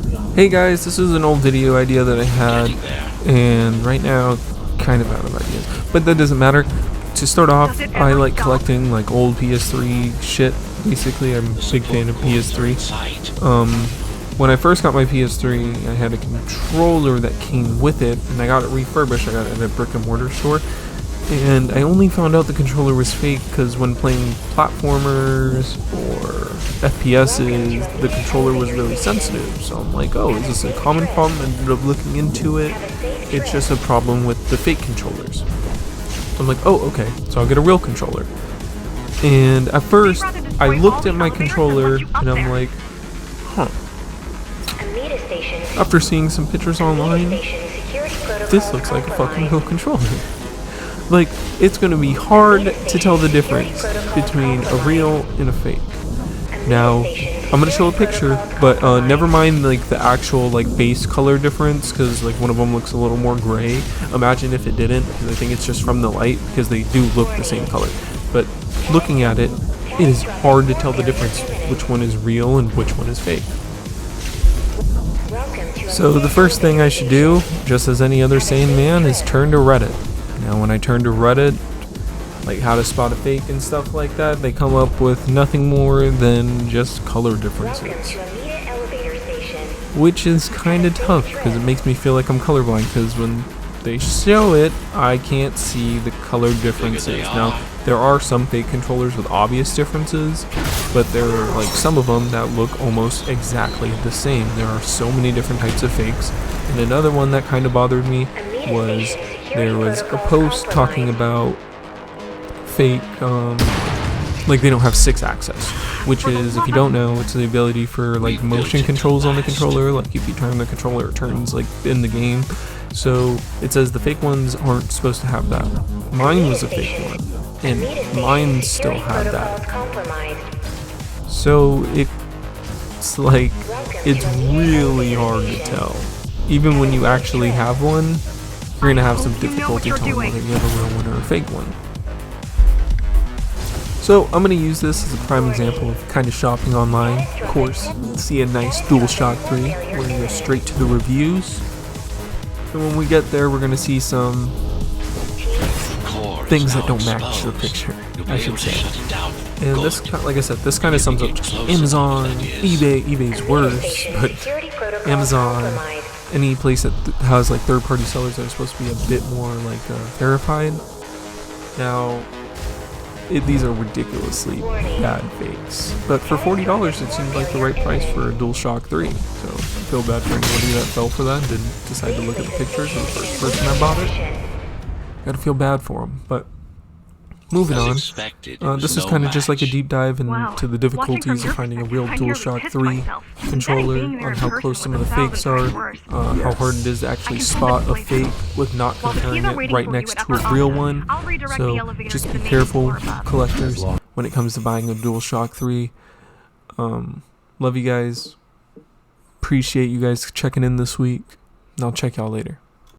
Hey guys, this is an old video idea that I had, and right now, kind of out of ideas. But that doesn't matter. To start off, I like collecting like old PS3 shit. Basically, I'm a big fan of PS3. When I first got my PS3, I had a controller that came with it, and I got it refurbished. I got it at a brick and mortar store. And I only found out the controller was fake because when playing platformers or FPSs, the controller was really sensitive. So I'm like, oh, is this a common problem? I ended up looking into it. It's just a problem with the fake controllers. I'm like, oh, okay, so I'll get a real controller. And at first, I looked at my controller and I'm like, huh. After seeing some pictures online, this looks like a fucking real controller. Like, it's going to be hard to tell the difference between a real and a fake. Now, I'm going to show a picture, but never mind like the actual like base color difference, because like one of them looks a little more gray. Imagine if it didn't, because I think it's just from the light, because they do look the same color. But looking at it, it is hard to tell the difference which one is real and which one is fake. So the first thing I should do, just as any other sane man, is turn to Reddit. Now when I turn to Reddit, like how to spot a fake and stuff like that, they come up with nothing more than just color differences. Which is kind of tough, because it makes me feel like I'm colorblind, because when they show it, I can't see the color differences. Now, there are some fake controllers with obvious differences, but there are like some of them that look almost exactly the same. There are so many different types of fakes. And another one that kind of bothered me was there was a post talking about fake, like they don't have 6-axis, which is, if you don't know, it's the ability for like motion controls on the controller. Like if you turn the controller, it turns like in the game. So it says the fake ones aren't supposed to have that. Mine was a fake one, and mine still had that. So it's like, it's really hard to tell. Even when you actually have one, you're gonna have some difficulty telling whether you have a real one or a fake one. So I'm gonna use this as a prime example of kind of shopping online. Of course, see a nice DualShock 3. We're gonna go straight to the reviews. And when we get there, we're gonna see some things that don't match the picture, I should say. And this, like I said, this kind of sums up just Amazon, eBay. eBay's worse, but Amazon, any place that has like third-party sellers that are supposed to be a bit more like verified. Now, these are ridiculously bad fakes, but for $40 it seems like the right price for a DualShock 3. So I feel bad for anybody that fell for that and didn't decide to look at the pictures of the first person that bought it. Gotta feel bad for them. But moving on, this is kind of just like a deep dive into the difficulties of finding a real DualShock 3 controller, on how close some of the fakes are, how hard it is to actually spot a fake with not comparing it right next to a real one. So just be careful, collectors, when it comes to buying a DualShock 3. Love you guys. Appreciate you guys checking in this week, and I'll check y'all later.